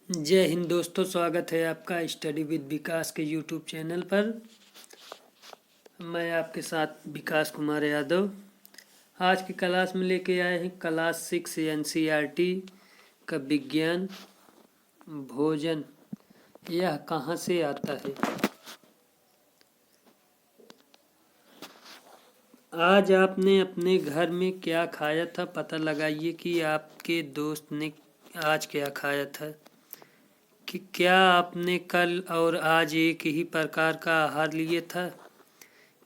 जय हिंद दोस्तों, स्वागत है आपका स्टडी विद विकास के यूट्यूब चैनल पर। मैं आपके साथ विकास कुमार यादव। आज की क्लास में लेके आए हैं क्लास 6 एनसीईआरटी का विज्ञान भोजन यह कहाँ से आता है। आज आपने अपने घर में क्या खाया था, पता लगाइए कि आपके दोस्त ने आज क्या खाया था। कि क्या आपने कल और आज एक ही प्रकार का आहार लिया था।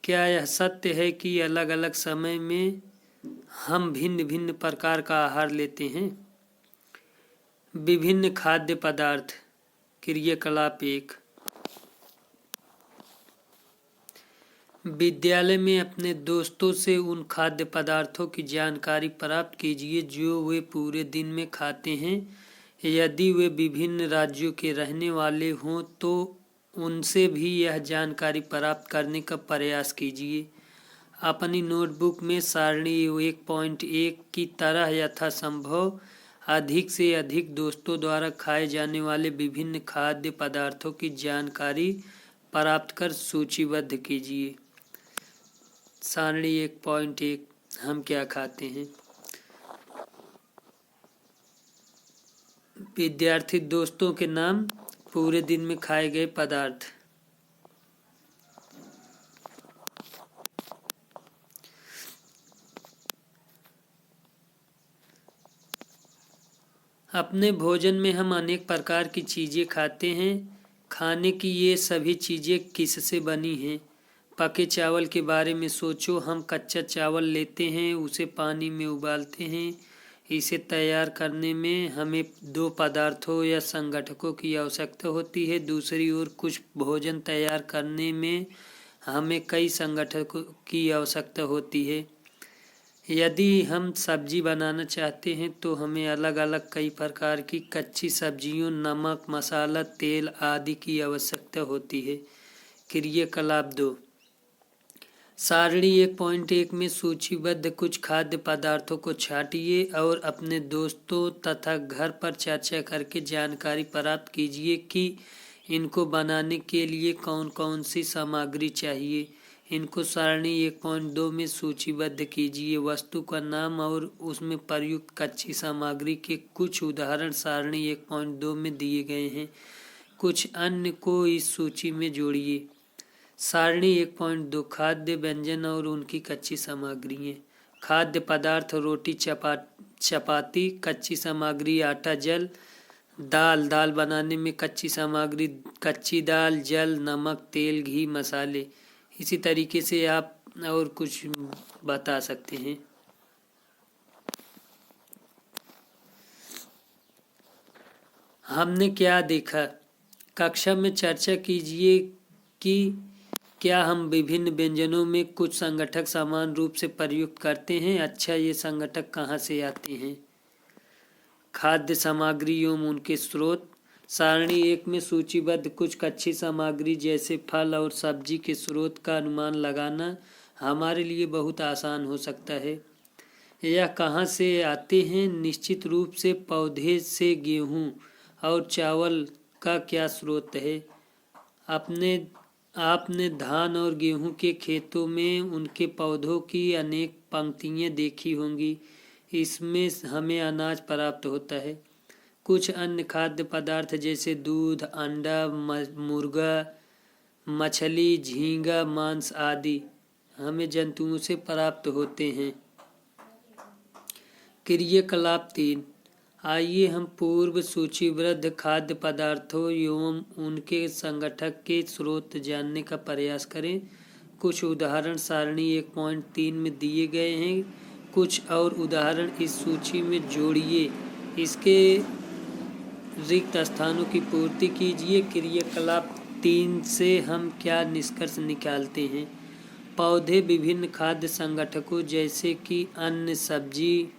क्या यह सत्य है कि अलग अलग समय में हम भिन्न भिन्न प्रकार का आहार लेते हैं। विभिन्न खाद्य पदार्थ। क्रियाकलाप 1। विद्यालय में अपने दोस्तों से उन खाद्य पदार्थों की जानकारी प्राप्त कीजिए जो वे पूरे दिन में खाते हैं। यदि वे विभिन्न राज्यों के रहने वाले हों तो उनसे भी यह जानकारी प्राप्त करने का प्रयास कीजिए। अपनी नोटबुक में सारणी 1.1 की तरह यथासंभव अधिक से अधिक दोस्तों द्वारा खाए जाने वाले विभिन्न खाद्य पदार्थों की जानकारी प्राप्त कर सूचीबद्ध कीजिए। सारणी 1.1 हम क्या खाते हैं। विद्यार्थी दोस्तों के नाम, पूरे दिन में खाए गए पदार्थ। अपने भोजन में हम अनेक प्रकार की चीज़ें खाते हैं। खाने की ये सभी चीज़ें किससे बनी हैं। पके चावल के बारे में सोचो। हम कच्चा चावल लेते हैं, उसे पानी में उबालते हैं। इसे तैयार करने में हमें 2 पदार्थों या संगठकों की आवश्यकता होती है। दूसरी ओर कुछ भोजन तैयार करने में हमें कई संगठकों की आवश्यकता होती है। यदि हम सब्जी बनाना चाहते हैं तो हमें अलग अलग कई प्रकार की कच्ची सब्जियों, नमक, मसाला, तेल आदि की आवश्यकता होती है। क्रियाकलाप 2। सारणी 1.1 में सूचीबद्ध कुछ खाद्य पदार्थों को छांटिए और अपने दोस्तों तथा घर पर चर्चा करके जानकारी प्राप्त कीजिए कि इनको बनाने के लिए कौन कौन सी सामग्री चाहिए। इनको सारणी 1.2 में सूचीबद्ध कीजिए। वस्तु का नाम और उसमें प्रयुक्त कच्ची सामग्री के कुछ उदाहरण सारणी 1.2 में दिए गए हैं। कुछ अन्य को इस सूची में जोड़िए। सारणी 1.2 खाद्य व्यंजन और उनकी कच्ची सामग्रियाँ। खाद्य पदार्थ रोटी, चपाती। कच्ची सामग्री आटा, जल। दाल बनाने में कच्ची सामग्री कच्ची दाल, जल, नमक, तेल, घी, मसाले। इसी तरीके से आप और कुछ बता सकते हैं। हमने क्या देखा। कक्षा में चर्चा कीजिए कि क्या हम विभिन्न व्यंजनों में कुछ संगठक समान रूप से प्रयुक्त करते हैं। अच्छा, ये संगठक कहाँ से आते हैं। खाद्य सामग्री एवं उनके स्रोत। सारणी 1 में सूचीबद्ध कुछ कच्ची सामग्री जैसे फल और सब्जी के स्रोत का अनुमान लगाना हमारे लिए बहुत आसान हो सकता है। यह कहाँ से आते हैं। निश्चित रूप से पौधे से। गेहूँ और चावल का क्या स्रोत है। आपने धान और गेहूं के खेतों में उनके पौधों की अनेक पंक्तियां देखी होंगी। इसमें हमें अनाज प्राप्त होता है। कुछ अन्य खाद्य पदार्थ जैसे दूध, अंडा, मुर्गा, मछली, झींगा, मांस आदि हमें जंतुओं से प्राप्त होते हैं। क्रियाकलाप 3। आइए हम पूर्व सूचीबद्ध खाद्य पदार्थों एवं उनके संगठक के स्रोत जानने का प्रयास करें। कुछ उदाहरण सारणी 1.3 में दिए गए हैं। कुछ और उदाहरण इस सूची में जोड़िए। इसके रिक्त स्थानों की पूर्ति कीजिए। क्रियाकलाप 3 से हम क्या निष्कर्ष निकालते हैं। पौधे विभिन्न खाद्य संगठकों जैसे कि अन्न, सब्जी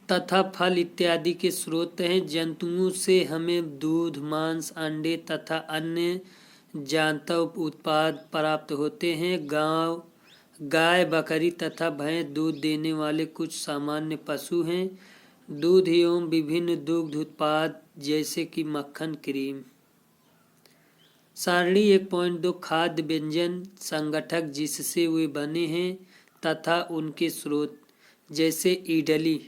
तथा फल इत्यादि के स्रोत हैं। जंतुओं से हमें दूध, मांस, अंडे तथा अन्य जांतव उत्पाद प्राप्त होते हैं। गाय, बकरी तथा भैंस दूध देने वाले कुछ सामान्य पशु हैं। दूध एवं विभिन्न दुग्ध उत्पाद जैसे कि मक्खन, क्रीम। सारणी 1.2 खाद्य व्यंजन संगठक जिससे वे बने हैं तथा उनके स्रोत, जैसे इडली।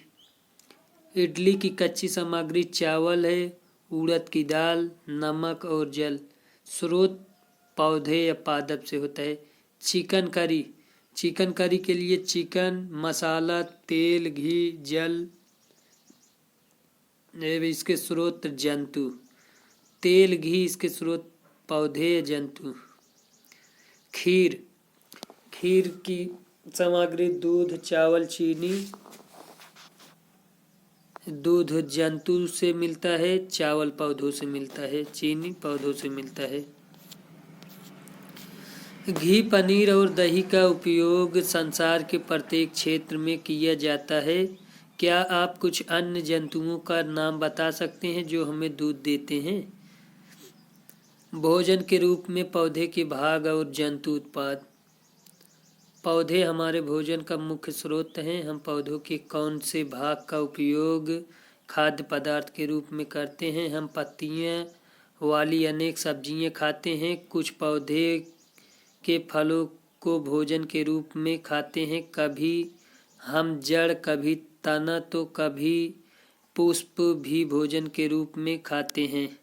इडली की कच्ची सामग्री चावल है, उड़द की दाल, नमक और जल। स्रोत पौधे या पादप से होता है। चिकन करी, चिकन करी के लिए चिकन, मसाला, तेल, घी, जल। इसके स्रोत जंतु। तेल, घी इसके स्रोत पौधे या जंतु। खीर, खीर की सामग्री दूध, चावल, चीनी। दूध जंतु से मिलता है, चावल पौधों से मिलता है, चीनी पौधों से मिलता है। घी, पनीर और दही का उपयोग संसार के प्रत्येक क्षेत्र में किया जाता है। क्या आप कुछ अन्य जंतुओं का नाम बता सकते हैं जो हमें दूध देते हैं? भोजन के रूप में पौधे के भाग और जंतु उत्पाद। पौधे हमारे भोजन का मुख्य स्रोत हैं। हम पौधों के कौन से भाग का उपयोग खाद्य पदार्थ के रूप में करते हैं? हम पत्तियां वाली अनेक सब्जियां खाते हैं। कुछ पौधे के फलों को भोजन के रूप में खाते हैं। कभी हम जड़, कभी तना तो कभी पुष्प भी भोजन के रूप में खाते हैं।